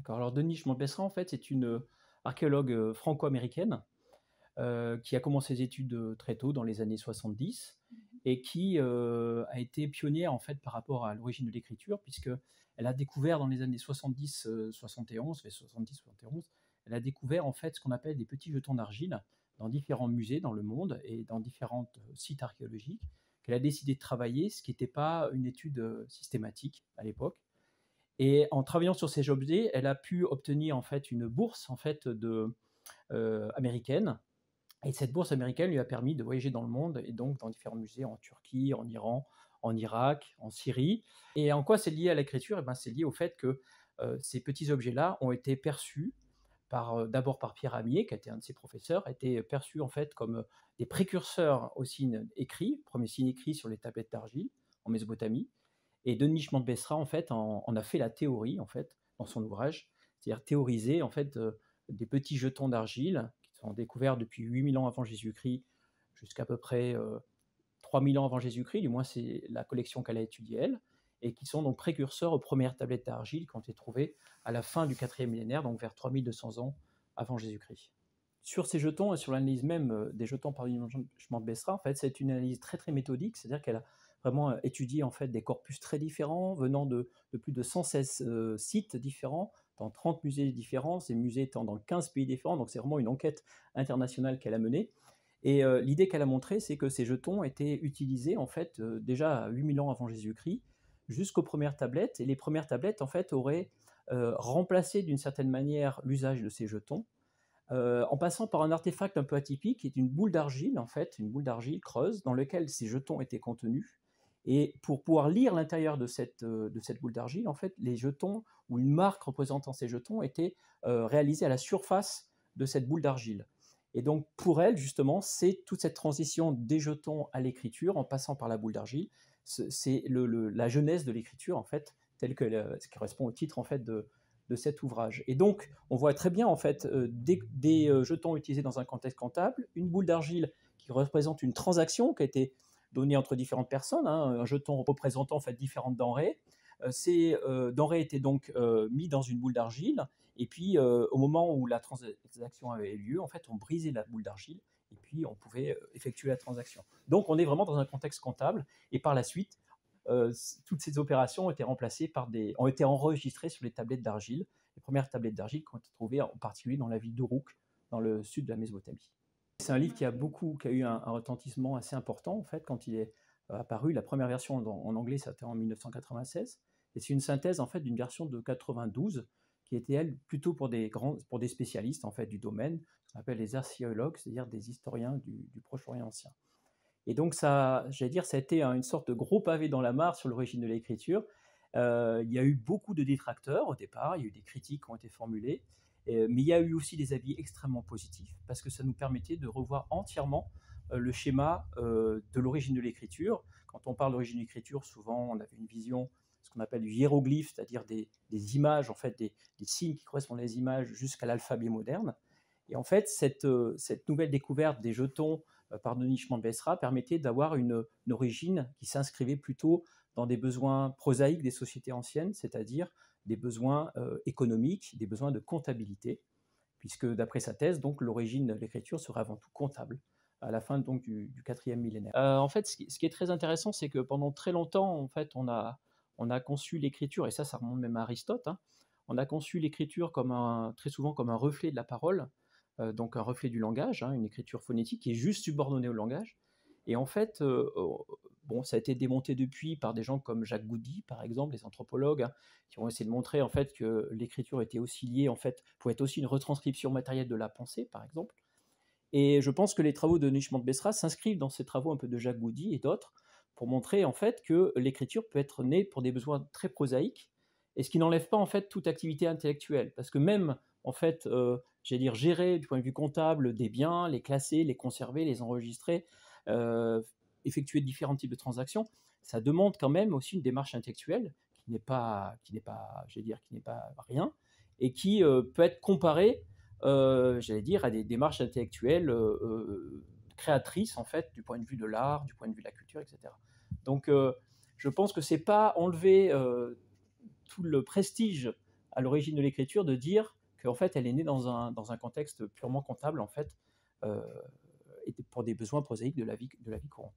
D'accord. Alors Denis Schmont-Besserat, en fait, c'est une archéologue franco-américaine qui a commencé ses études très tôt, dans les années 70, et qui a été pionnière en fait par rapport à l'origine de l'écriture, puisqu'elle a découvert dans les années 70-71, fait 70-71, elle a découvert en fait ce qu'on appelle des petits jetons d'argile dans différents musées dans le monde et dans différents sites archéologiques, qu'elle a décidé de travailler, ce qui n'était pas une étude systématique à l'époque. Et en travaillant sur ces objets, elle a pu obtenir en fait une bourse en fait américaine. Et cette bourse américaine lui a permis de voyager dans le monde et donc dans différents musées en Turquie, en Iran, en Irak, en Syrie. Et en quoi c'est lié à l'écriture? Eh ben, c'est lié au fait que ces petits objets-là ont été perçus d'abord par Pierre Amier, qui a été un de ses professeurs, a été perçus en fait comme des précurseurs au signe écrit, premier signe écrit sur les tablettes d'argile en Mésopotamie. Et Denis Schmont-Besserat en fait en a fait la théorie en fait dans son ouvrage, c'est-à-dire théoriser en fait des petits jetons d'argile qui sont découverts depuis 8000 ans avant Jésus-Christ jusqu'à peu près 3000 ans avant Jésus-Christ, du moins c'est la collection qu'elle a étudiée elle, et qui sont donc précurseurs aux premières tablettes d'argile qui ont été trouvées à la fin du 4e millénaire, donc vers 3200 ans avant Jésus-Christ. Sur ces jetons et sur l'analyse même des jetons par Denis Schmont-Besserat, en fait, c'est une analyse très très méthodique, c'est-à-dire qu'elle a vraiment étudié en fait des corpus très différents, venant de plus de 116 sites différents, dans 30 musées différents, ces musées étant dans 15 pays différents, donc c'est vraiment une enquête internationale qu'elle a menée. Et l'idée qu'elle a montrée, c'est que ces jetons étaient utilisés en fait déjà 8000 ans avant Jésus-Christ, jusqu'aux premières tablettes, et les premières tablettes en fait auraient remplacé d'une certaine manière l'usage de ces jetons, en passant par un artefact un peu atypique, qui est une boule d'argile, en fait, une boule d'argile creuse, dans laquelle ces jetons étaient contenus. Et pour pouvoir lire l'intérieur de cette boule d'argile, en fait, les jetons, ou une marque représentant ces jetons, étaient réalisés à la surface de cette boule d'argile. Et donc, pour elle, justement, c'est toute cette transition des jetons à l'écriture, en passant par la boule d'argile, c'est la genèse de l'écriture, en fait, telle que ce qui correspond au titre, en fait, de cet ouvrage. Et donc, on voit très bien en fait des jetons utilisés dans un contexte comptable, une boule d'argile qui représente une transaction qui a été donnée entre différentes personnes, hein, un jeton représentant en fait différentes denrées. Ces denrées étaient donc mises dans une boule d'argile, et puis au moment où la transaction avait lieu, en fait, on brisait la boule d'argile et puis on pouvait effectuer la transaction. Donc, on est vraiment dans un contexte comptable, et par la suite, toutes ces opérations ont été enregistrées sur les tablettes d'argile, les premières tablettes d'argile qui ont été trouvées en particulier dans la ville d'Uruk, dans le sud de la Mésopotamie. C'est un livre qui a eu un retentissement assez important en fait quand il est apparu. La première version en anglais, c'était en 1996, et c'est une synthèse en fait d'une version de 92 qui était elle plutôt pour des spécialistes en fait du domaine, ce qu'on appelle les archéologues, c'est-à-dire des historiens du Proche-Orient ancien. Et donc ça, j'allais dire, ça a été une sorte de gros pavé dans la mare sur l'origine de l'écriture. Il y a eu beaucoup de détracteurs au départ, il y a eu des critiques qui ont été formulées, mais il y a eu aussi des avis extrêmement positifs, parce que ça nous permettait de revoir entièrement le schéma de l'origine de l'écriture. Quand on parle d'origine de l'écriture, souvent on avait une vision, ce qu'on appelle du hiéroglyphe, c'est-à-dire des images, en fait, des signes qui correspondent à des images jusqu'à l'alphabet moderne. Et en fait, cette nouvelle découverte des jetons par Denis Schmont-Besserat permettait d'avoir une origine qui s'inscrivait plutôt dans des besoins prosaïques des sociétés anciennes, c'est-à-dire des besoins économiques, des besoins de comptabilité, puisque d'après sa thèse, donc l'origine de l'écriture serait avant tout comptable à la fin donc du 4e millénaire. En fait, ce qui est très intéressant, c'est que pendant très longtemps, en fait, on a conçu l'écriture, et ça remonte même à Aristote, hein, on a conçu l'écriture très souvent comme un reflet de la parole, donc un reflet du langage, hein, une écriture phonétique qui est juste subordonnée au langage. Et en fait, bon, ça a été démonté depuis par des gens comme Jacques Goudy, par exemple, les anthropologues, hein, qui ont essayé de montrer en fait que l'écriture était aussi liée, en fait, pouvait être aussi une retranscription matérielle de la pensée, par exemple. Et je pense que les travaux de Denis Schmont-Besserat s'inscrivent dans ces travaux un peu de Jacques Goudy et d'autres, pour montrer en fait que l'écriture peut être née pour des besoins très prosaïques, et ce qui n'enlève pas en fait toute activité intellectuelle, parce que même en fait, j'allais dire, gérer du point de vue comptable des biens, les classer, les conserver, les enregistrer, euh, effectuer différents types de transactions, ça demande quand même aussi une démarche intellectuelle j'allais dire, qui n'est pas rien, et qui peut être comparée, j'allais dire, à des démarches intellectuelles créatrices, en fait, du point de vue de l'art, du point de vue de la culture, etc. Donc, je pense que c'est pas enlever tout le prestige à l'origine de l'écriture de dire qu'en fait, elle est née dans un contexte purement comptable, en fait, et pour des besoins prosaïques de la vie courante.